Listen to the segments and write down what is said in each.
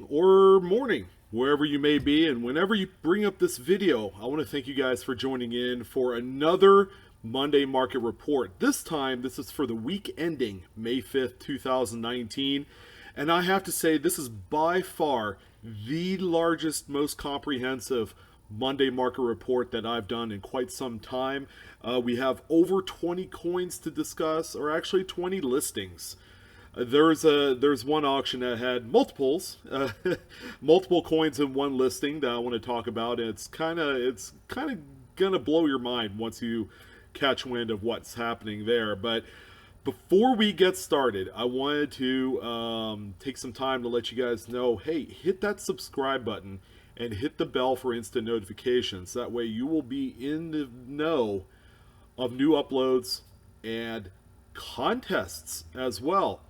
or morning, wherever you may be. And whenever you bring up this video, I want to thank you guys for joining in for another Monday market report. This time, this is for the week ending May 5th, 2019. And I have to say, this is by far the largest, most comprehensive Monday market report that I've done in quite some time. We have over 20 coins to discuss, or actually 20 listings. There's one auction that had multiple coins in one listing that I want to talk about. And it's kind of gonna blow your mind once you catch wind of what's happening there. But before we get started, I wanted to take some time to let you guys know, hey, hit that subscribe button and hit the bell for instant notifications. That way you will be in the know of new uploads and contests as well.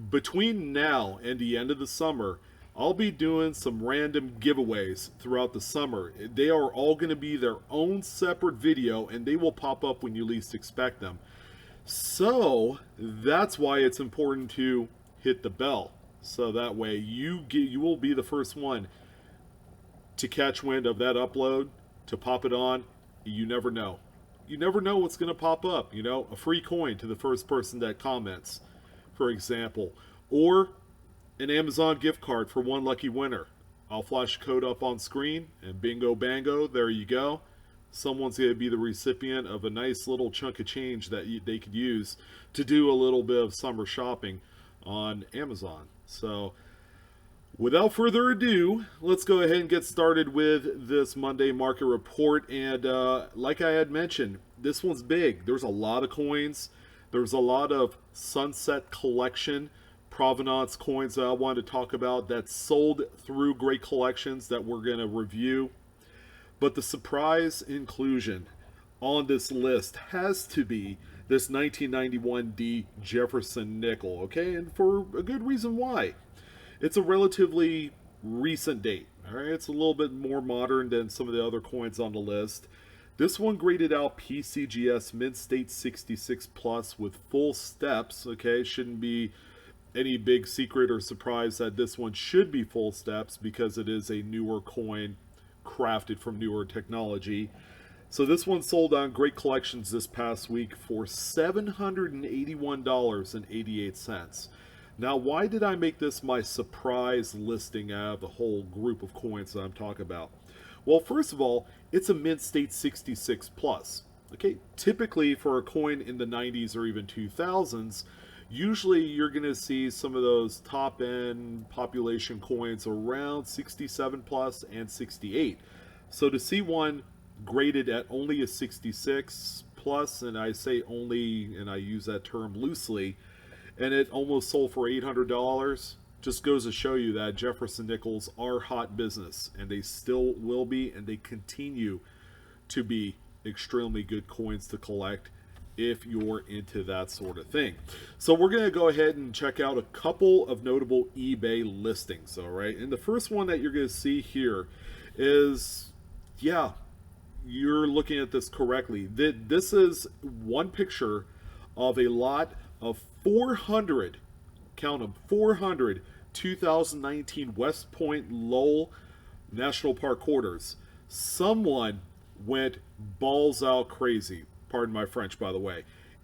Between now and the end of the summer, I'll be doing some random giveaways throughout the summer. They are all going to be their own separate video, and they will pop up when you least expect them. So that's why it's important to hit the bell, so that way you will be the first one to catch wind of that upload, to pop it on. You never know. You never know what's going to pop up. You know, a free coin to the first person that comments, for example, or an Amazon gift card for one lucky winner. I'll flash a code up on screen, and bingo bango, there you go. Someone's going to be the recipient of a nice little chunk of change that they could use to do a little bit of summer shopping on Amazon. So without further ado, let's go ahead and get started with this Monday market report. And like I had mentioned, this one's big. There's a lot of coins. There's a lot of Sunset Collection provenance coins that I wanted to talk about that sold through Great Collections that we're going to review. But the surprise inclusion on this list has to be this 1991 D Jefferson Nickel, okay? And for a good reason why. It's a relatively recent date, all right? It's a little bit more modern than some of the other coins on the list. This one graded out PCGS Mint State 66 Plus with full steps, okay? Shouldn't be any big secret or surprise that this one should be full steps because it is a newer coin crafted from newer technology. So this one sold on Great Collections this past week for $781.88. Now, why did I make this my surprise listing out of the whole group of coins that I'm talking about? Well, first of all, it's a Mint State 66 Plus. Okay, typically for a coin in the 90s or even 2000s, usually you're going to see some of those top-end population coins around 67 plus and 68. So to see one graded at only a 66 plus, and I say only, and I use that term loosely, and it almost sold for $800, just goes to show you that Jefferson Nickels are hot business, and they still will be, and they continue to be extremely good coins to collect if you're into that sort of thing. So we're going to go ahead and check out a couple of notable eBay listings, all right? And the first one that you're going to see here is, yeah, you're looking at this correctly. This is one picture of a lot of 400, count them, 400 2019 West Point Lowell National Park quarters. Someone went balls out crazy, pardon my French, by the way,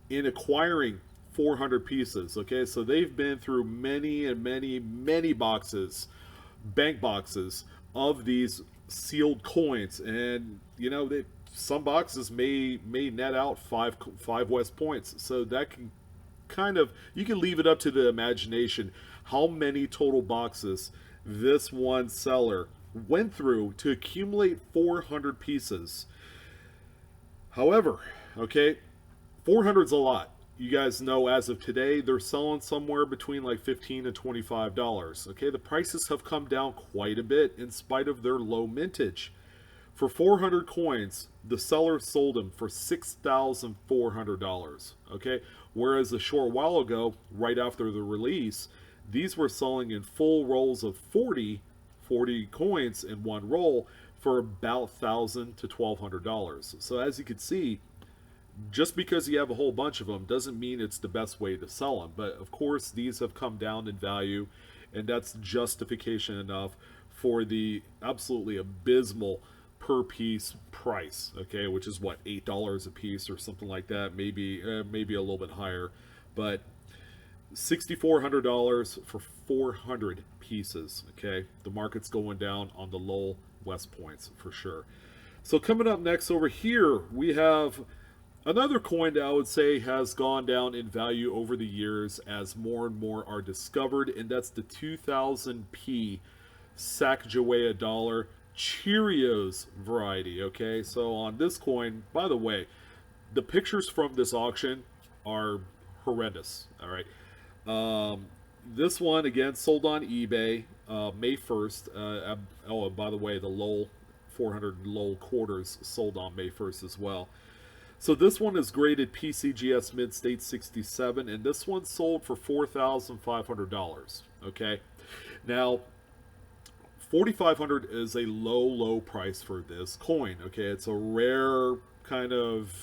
in acquiring 400 pieces. Okay, so they've been through many and many boxes, bank boxes of these sealed coins, and you know, some boxes may net out five West Points. So that can kind of, you can leave it up to the imagination how many total boxes this one seller went through to accumulate 400 pieces. However, okay, 400's a lot. You guys know as of today, they're selling somewhere between like $15 and $25. Okay, the prices have come down quite a bit in spite of their low mintage. For 400 coins, the seller sold them for $6,400. Okay, whereas a short while ago, right after the release, these were selling in full rolls of 40 coins in one roll for about $1,000 to $1,200. So as you can see, just because you have a whole bunch of them doesn't mean it's the best way to sell them. But of course, these have come down in value, and that's justification enough for the absolutely abysmal per piece price, okay, which is what, $8 a piece or something like that, maybe a little bit higher, but $6,400 for 400 pieces. Okay, the market's going down on the Lowell West Points for sure. So coming up next over here, we have another coin that I would say has gone down in value over the years as more and more are discovered, and that's the 2000p Sacagawea dollar Cheerios variety. Okay, so on this coin, by the way, the pictures from this auction are horrendous. All right. This one again sold on eBay May 1st. Oh, and by the way, the Lowell 400 Lowell quarters sold on May 1st as well. So this one is graded PCGS Mid-State 67, and this one sold for $4,500. Okay, now $4,500 is a low price for this coin. Okay, it's a rare kind of,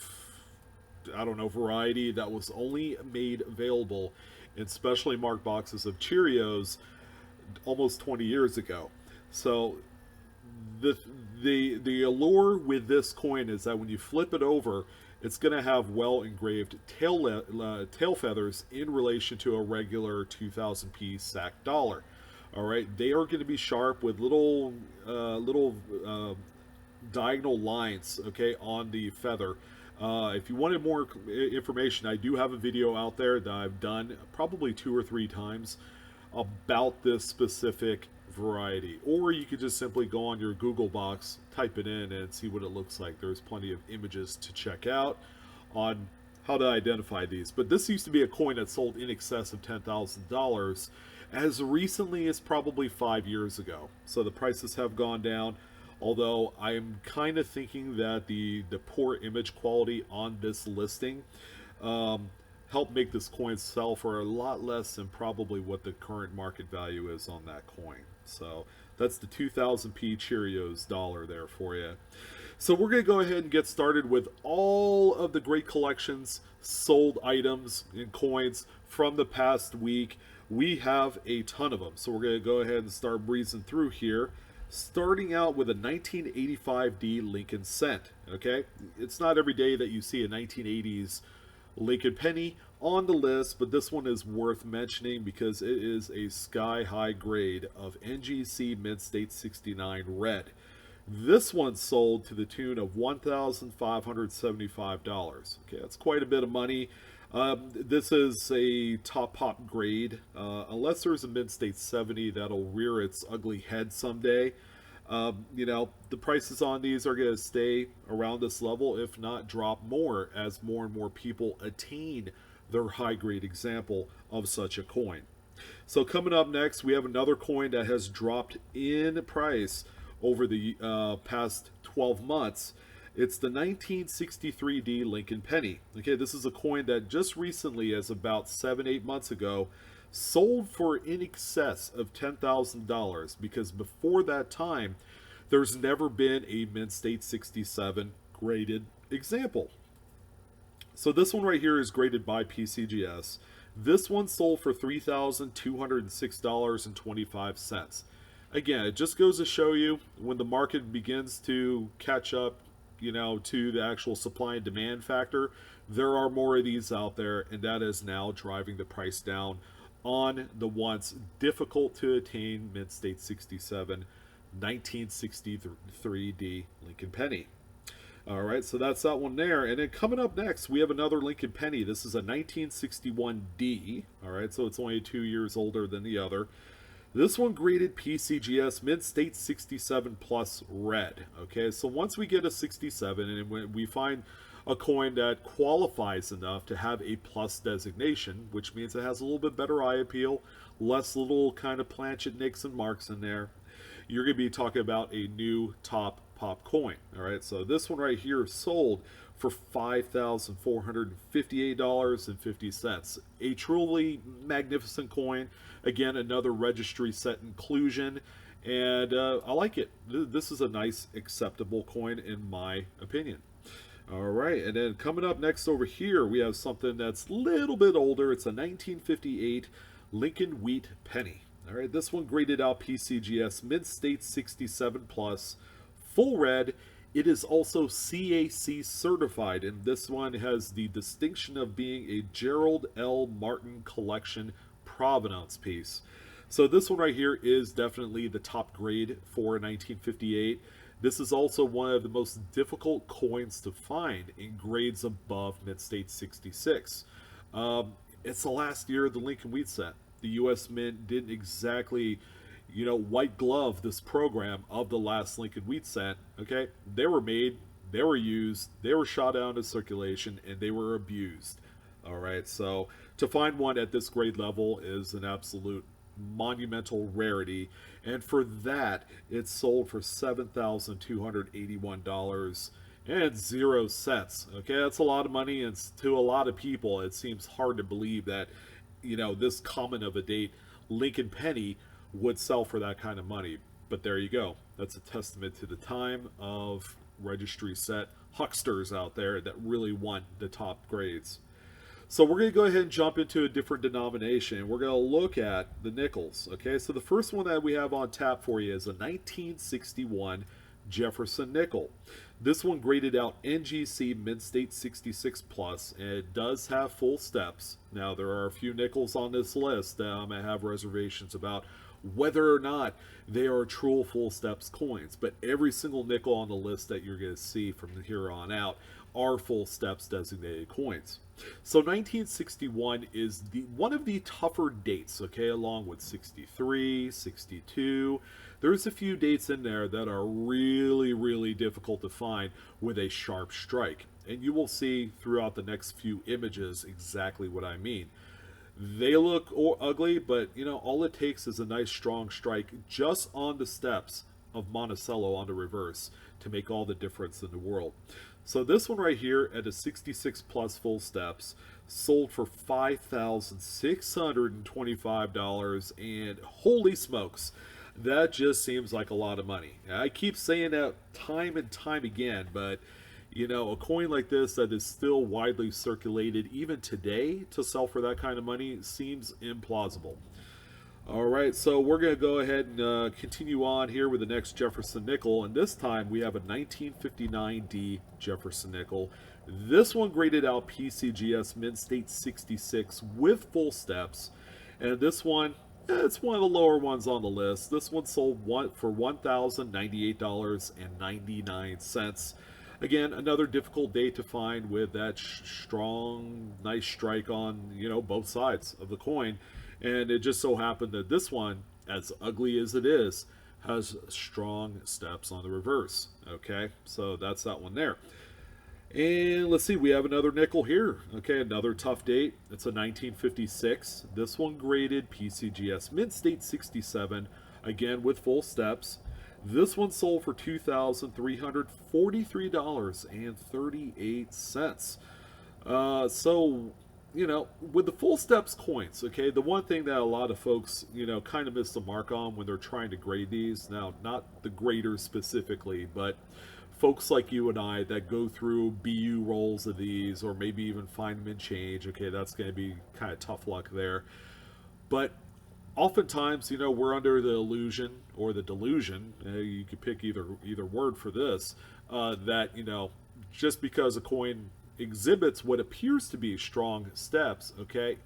I don't know, variety that was only made available in specially marked boxes of Cheerios almost 20 years ago. So the allure with this coin is that when you flip it over, it's going to have well engraved tail feathers in relation to a regular 2000p SAC dollar. All right, they are going to be sharp with little diagonal lines, okay, on the feather. If you wanted more information, I do have a video out there that I've done probably 2 or 3 times about this specific variety. Or you could just simply go on your Google box, type it in, and see what it looks like. There's plenty of images to check out on how to identify these. But this used to be a coin that sold in excess of $10,000 as recently as probably 5 years ago. So the prices have gone down. Although I'm kind of thinking that the poor image quality on this listing helped make this coin sell for a lot less than probably what the current market value is on that coin. So that's the 2000p Cheerios dollar there for you. So we're going to go ahead and get started with all of the great collections, sold items, and coins from the past week. We have a ton of them. So we're going to go ahead and start breezing through here. Starting out with a 1985D Lincoln cent. Okay, it's not every day that you see a 1980s Lincoln penny on the list, but this one is worth mentioning because it is a sky-high grade of NGC Mid-State 69 red. This one sold to the tune of $1,575. Okay, that's quite a bit of money. This is a top pop grade, unless there's a Mid-State 70 that'll rear its ugly head someday. You know, the prices on these are going to stay around this level, if not drop more, as more and more people attain their high grade example of such a coin. So coming up next, we have another coin that has dropped in price over the past 12 months. It's the 1963D Lincoln penny. Okay, this is a coin that just recently, as about 7-8 months ago, sold for in excess of $10,000, because before that time, there's never been a Mid-State 67 graded example. So this one right here is graded by PCGS. This one sold for $3,206.25. Again, it just goes to show you when the market begins to catch up, you know, to the actual supply and demand factor, there are more of these out there, and that is now driving the price down on the once difficult to attain Mid-State 67 1963D Lincoln penny. All right, so that's that one there. And then coming up next, we have another Lincoln penny. This is a 1961D. All right, so it's only 2 years older than the other. This one graded PCGS Mid-State 67 plus red. Okay, so once we get a 67 and when we find a coin that qualifies enough to have a plus designation, which means it has a little bit better eye appeal, less little kind of planchet nicks and marks in there, you're going to be talking about a new top pop coin. All right, so this one right here sold for $5,458.50. A truly magnificent coin. Again, another registry set inclusion, and I like it. This is a nice, acceptable coin in my opinion. All right, and then coming up next over here, we have something that's a little bit older. It's a 1958 Lincoln Wheat penny. All right, this one graded out PCGS Mid State 67 plus, full red. It is also CAC certified, and this one has the distinction of being a Gerald L. Martin Collection provenance piece. So this one right here is definitely the top grade for 1958. This is also one of the most difficult coins to find in grades above Mid-State 66. It's the last year of the Lincoln Wheat set. The U.S. Mint didn't exactly, white glove this program of the last Lincoln Wheat set. Okay, they were made, they were used, they were shot out into circulation, and they were abused. All right, so to find one at this grade level is an absolute monumental rarity, and for that, it's sold for $7,281 and 0 cents. Okay, that's a lot of money, and to a lot of people, it seems hard to believe that this common of a date Lincoln penny would sell for that kind of money. But there you go. That's a testament to the time of registry set hucksters out there that really want the top grades. So we're going to go ahead and jump into a different denomination. We're going to look at the nickels. Okay, so the first one that we have on tap for you is a 1961 Jefferson Nickel. This one graded out NGC Mid-State 66 plus, and it does have full steps. Now, there are a few nickels on this list that I'm going to have reservations about whether or not they are true full steps coins, but every single nickel on the list that you're going to see from here on out are full steps designated coins. So 1961 is one of the tougher dates, okay, along with 63, 62. There's a few dates in there that are really, really difficult to find with a sharp strike. And you will see throughout the next few images exactly what I mean. They look ugly, but all it takes is a nice strong strike just on the steps of Monticello on the reverse to make all the difference in the world. So this one right here at a 66 plus full steps sold for $5,625, and holy smokes, that just seems like a lot of money. I keep saying that time and time again, but a coin like this that is still widely circulated even today to sell for that kind of money seems implausible. All right, so we're going to go ahead and continue on here with the next Jefferson Nickel, and this time we have a 1959 D Jefferson Nickel. This one graded out PCGS Mid-State 66 with full steps, and this one, it's one of the lower ones on the list. This one sold for $1,098.99. Again, another difficult day to find with that strong, nice strike on, both sides of the coin. And it just so happened that this one, as ugly as it is, has strong steps on the reverse. Okay, so that's that one there. And let's see, we have another nickel here. Okay, another tough date. It's a 1956. This one graded PCGS Mid-State 67, again with full steps. This one sold for $2,343.38. So, with the full steps coins, okay, the one thing that a lot of folks, kind of miss the mark on when they're trying to grade these, now, not the graders specifically, but folks like you and I that go through BU rolls of these, or maybe even find them in change, okay, that's going to be kind of tough luck there. But oftentimes, we're under the illusion or the delusion, you could pick either word for this, that, just because a coin exhibits what appears to be strong steps, okay,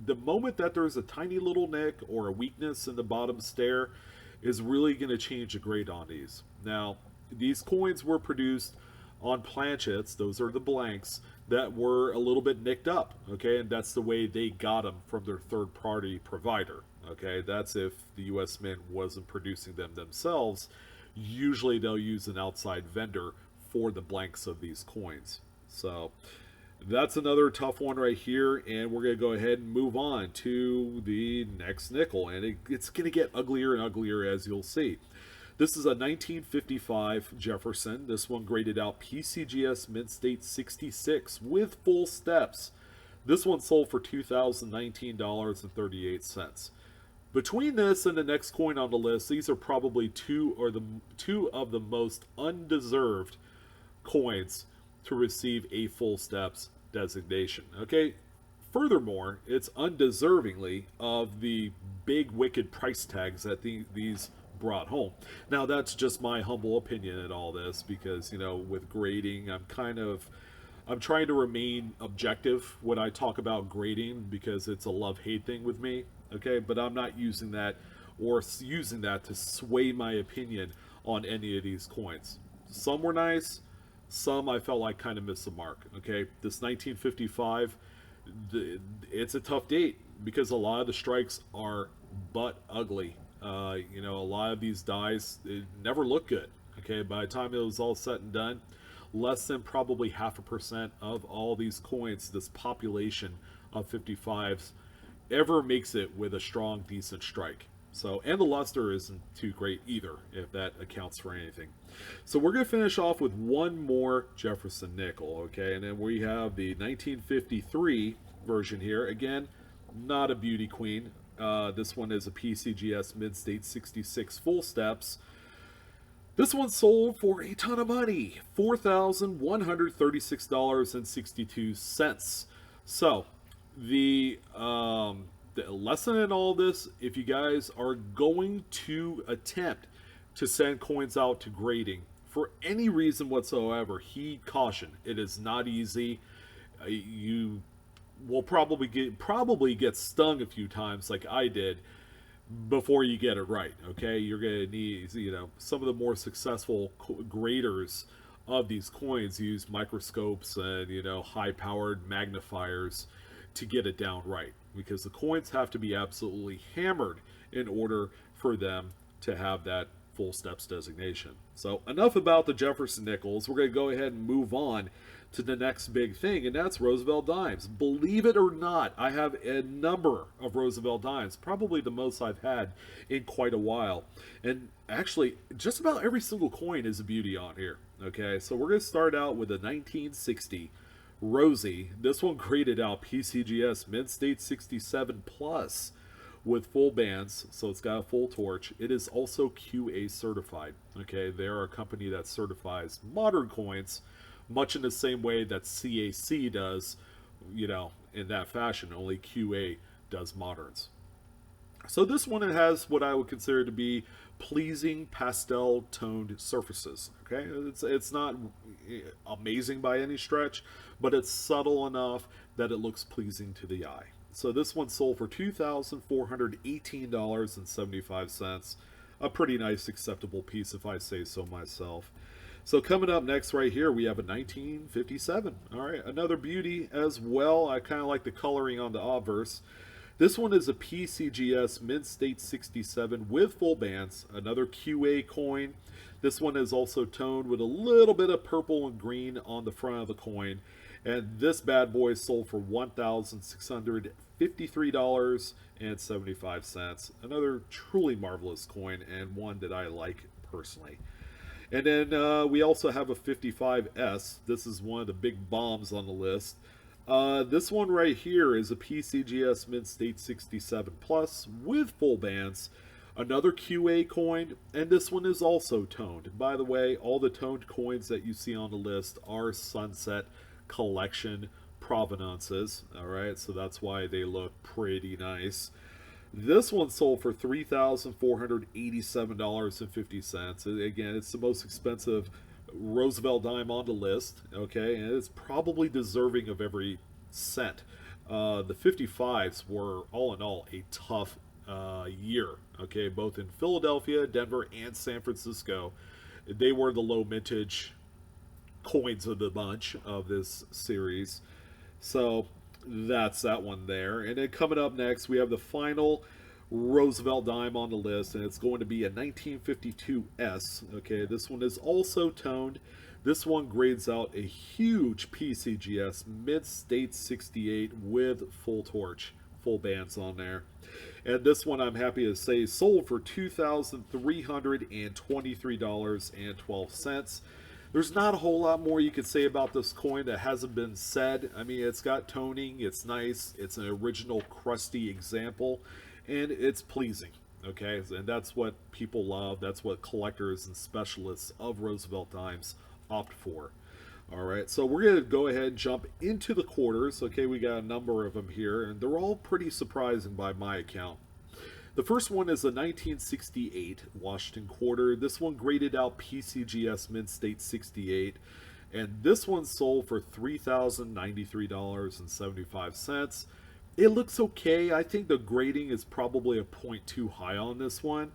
the moment that there's a tiny little nick or a weakness in the bottom stair is really going to change the grade on these. Now, these coins were produced on planchettes, those are the blanks, that were a little bit nicked up, okay, and that's the way they got them from their third-party provider, okay. That's if the U.S. Mint wasn't producing them themselves. Usually they'll use an outside vendor for the blanks of these coins. So that's another tough one right here, and we're going to go ahead and move on to the next nickel, and it's going to get uglier and uglier, as you'll see. This is a 1955 Jefferson. This one graded out PCGS Mid-State 66 with full steps. This one sold for $2,019.38. Between this and the next coin on the list, these are probably two of the most undeserved coins to receive a full steps designation. Okay. Furthermore, it's undeservingly of the big wicked price tags that these brought home. Now that's just my humble opinion in all this, because with grading, I'm trying to remain objective when I talk about grading, because it's a love-hate thing with me, okay? But I'm not using that to sway my opinion on any of these coins. Some were nice, some I felt like kind of missed the mark, okay? This 1955, it's a tough date because a lot of the strikes are butt ugly. A lot of these dies, it never look good, okay? By the time it was all said and done, less than probably 0.5% of all these coins, this population of 55s, ever makes it with a strong, decent strike. So, and the luster isn't too great either, if that accounts for anything. So we're going to finish off with one more Jefferson Nickel, okay? And then we have the 1953 version here. Again, not a beauty queen. This one is a PCGS Mid-State 66 full steps. This one sold for a ton of money, $4,136.62. So, the lesson in all this, if you guys are going to attempt to send coins out to grading for any reason whatsoever, heed caution. It is not easy. You will probably get stung a few times, like I did, before you get it right. Okay, you're gonna need, some of the more successful graders of these coins use microscopes and high-powered magnifiers to get it down right, because the coins have to be absolutely hammered in order for them to have that full steps designation. So enough about the Jefferson Nickels. We're going to go ahead and move on to the next big thing, and that's Roosevelt dimes. Believe it or not, I have a number of Roosevelt dimes, probably the most I've had in quite a while. And actually, just about every single coin is a beauty on here. Okay, so we're going to start out with a 1960 Rosie. This one graded out PCGS Mid-State 67 Plus with full bands, so it's got a full torch. It is also QA certified. Okay, they're a company that certifies modern coins, much in the same way that CAC does, in that fashion. Only QA does moderns. So this one, it has what I would consider to be pleasing pastel toned surfaces. Okay, it's not amazing by any stretch, but it's subtle enough that it looks pleasing to the eye. So this one sold for $2,418.75. A pretty nice, acceptable piece, if I say so myself. So coming up next right here, we have a 1957. All right, another beauty as well. I kind of like the coloring on the obverse. This one is a PCGS Mid-State 67 with full bands, another QA coin. This one is also toned with a little bit of purple and green on the front of the coin. And this bad boy sold for $1,653.75. Another truly marvelous coin, and one that I like personally. And then we also have a 55S. This is one of the big bombs on the list. This one right here is a PCGS Mid-State 67 Plus with full bands. Another QA coin, and this one is also toned. By the way, all the toned coins that you see on the list are Sunset Collection provenances. Alright, so that's why they look pretty nice. This one sold for $3,487.50. Again, it's the most expensive Roosevelt dime on the list, okay, and it's probably deserving of every cent. The 55s were, all in all, a tough year, okay, both in Philadelphia, Denver, and San Francisco. They were the low mintage coins of the bunch of this series. So that's that one there. And then coming up next, we have the final Roosevelt dime on the list, and it's going to be a 1952S. Okay, this one is also toned. This one grades out a huge PCGS Mid-State 68 with full torch, full bands on there. And this one, I'm happy to say, sold for $2,323.12. There's not a whole lot more you could say about this coin that hasn't been said. I mean, it's got toning, it's nice, it's an original crusty example, and it's pleasing, okay? And that's what people love. That's what collectors and specialists of Roosevelt dimes opt for. All right, so we're going to go ahead and jump into the quarters. Okay, we got a number of them here, and they're all pretty surprising by my account. The first one is a 1968 Washington quarter. This one graded out PCGS Mint State 68. And this one sold for $3,093.75. It looks okay. I think the grading is probably a point too high on this one.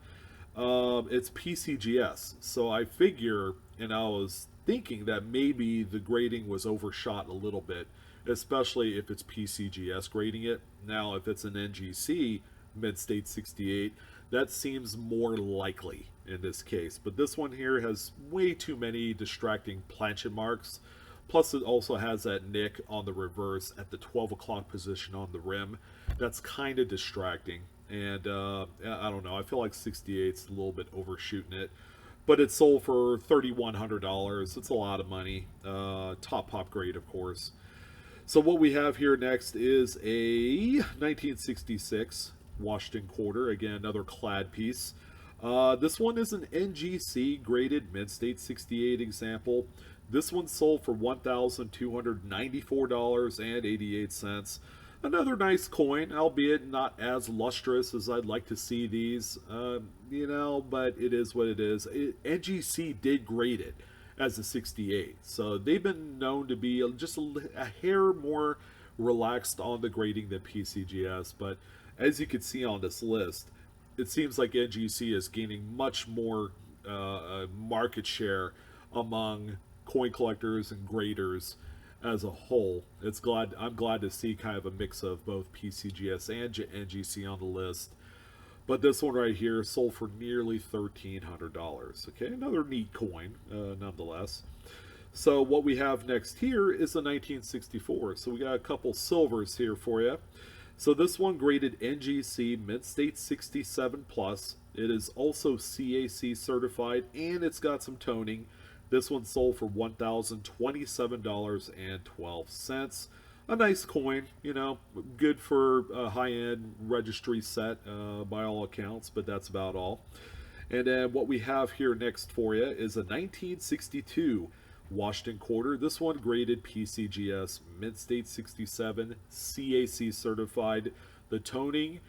It's PCGS. So I figure, and I was thinking that maybe the grading was overshot a little bit, especially if it's PCGS grading it. Now, if it's an NGC Mint State 68, that seems more likely in this case. But this one here has way too many distracting planchet marks. Plus, it also has that nick on the reverse at the 12 o'clock position on the rim. That's kind of distracting. And I don't know. I feel like 68's a little bit overshooting it. But it sold for $3,100. It's a lot of money. Top pop grade, of course. So what we have here next is a 1966 Washington quarter. Again, another clad piece. This one is an NGC graded Mint State 68 example. This one sold for $1,294.88. Another nice coin, albeit not as lustrous as I'd like to see these, but it is what it is. NGC did grade it as a 68, so they've been known to be just a hair more relaxed on the grading than PCGS, but as you can see on this list, it seems like NGC is gaining much more market share among coin collectors and graders as a whole. I'm glad to see kind of a mix of both PCGS and NGC on the list. But this one right here sold for nearly $1,300. Okay, another neat coin, nonetheless. So what we have next here is the 1964. So we got a couple silvers here for you. So this one graded NGC Mint State 67 plus. It is also CAC certified and it's got some toning. This one sold for $1,027.12. A nice coin, good for a high-end registry set by all accounts, but that's about all. And then what we have here next for you is a 1962 Washington quarter. This one graded PCGS Mint State 67, CAC certified. The toning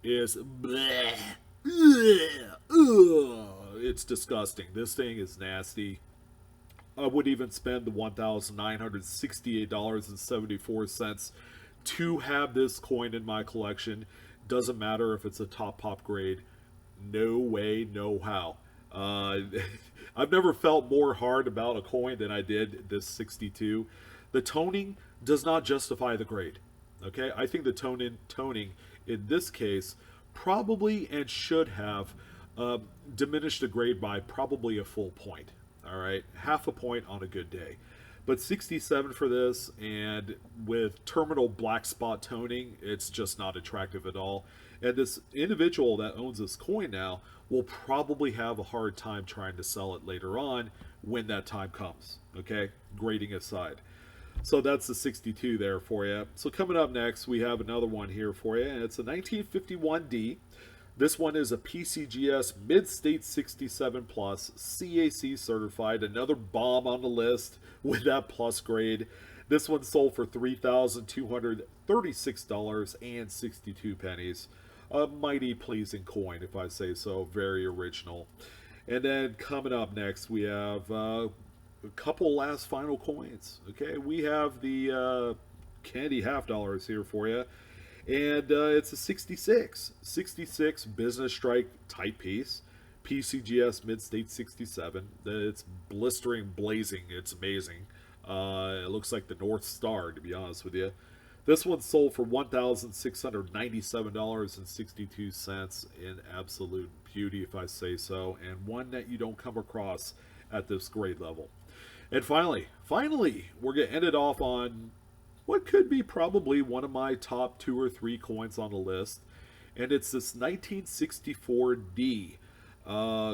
is bleh, it's disgusting. This thing is nasty. I would even spend the $1,968.74 to have this coin in my collection. Doesn't matter if it's a top pop grade. No way, no how. I've never felt more hard about a coin than I did this 62. The toning does not justify the grade. Okay, I think the toning in this case probably and should have diminished the grade by probably a full point. All right, half a point on a good day. But 67 for this, and with terminal black spot toning, it's just not attractive at all. And this individual that owns this coin now will probably have a hard time trying to sell it later on when that time comes. Okay, grading aside. So that's the 62 there for you. So coming up next, we have another one here for you, and it's a 1951D. This one is a PCGS Mid-State 67 Plus, CAC certified, another bomb on the list with that plus grade. This one sold for $3,236.62. A mighty pleasing coin, if I say so. Very original. And then coming up next, we have a couple last final coins. Okay, we have the candy half dollars here for you. And it's a 66 business strike type piece, PCGS Mid-State 67. It's blistering, blazing. It's amazing. It looks like the North Star, to be honest with you. This one sold for $1,697.62 in absolute beauty, if I say so, and one that you don't come across at this grade level. And finally, we're going to end it off on what could be probably one of my top 2 or 3 coins on the list, and it's this 1964D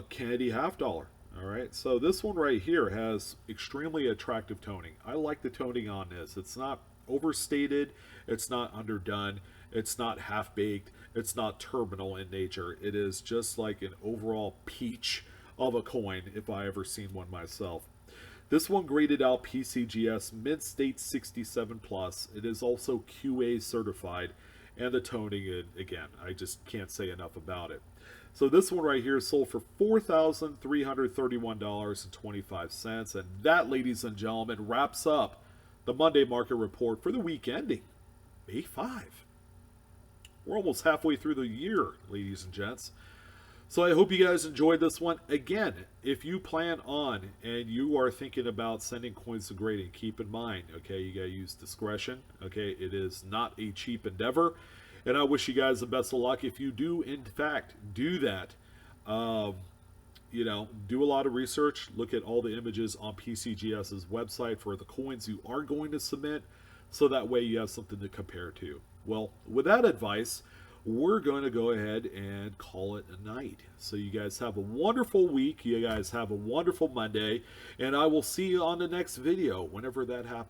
candy half dollar. All right, so this one right here has extremely attractive toning. I like the toning on this. It's not overstated, it's not underdone, it's not half-baked, it's not terminal in nature. It is just like an overall peach of a coin if I ever seen one myself. This one graded out PCGS Mint State 67 Plus. It is also QA certified, and the toning, again, I just can't say enough about it. So this one right here sold for $4,331.25. And that, ladies and gentlemen, wraps up the Monday market report for the week ending May 5. We're almost halfway through the year, ladies and gents. So I hope you guys enjoyed this one. Again, if you plan on and you are thinking about sending coins to grading, keep in mind, okay, you got to use discretion. Okay, it is not a cheap endeavor. And I wish you guys the best of luck if you do, in fact, do that. Do a lot of research. Look at all the images on PCGS's website for the coins you are going to submit, so that way you have something to compare to. Well, with that advice, we're going to go ahead and call it a night. So you guys have a wonderful week. You guys have a wonderful Monday. And I will see you on the next video whenever that happens.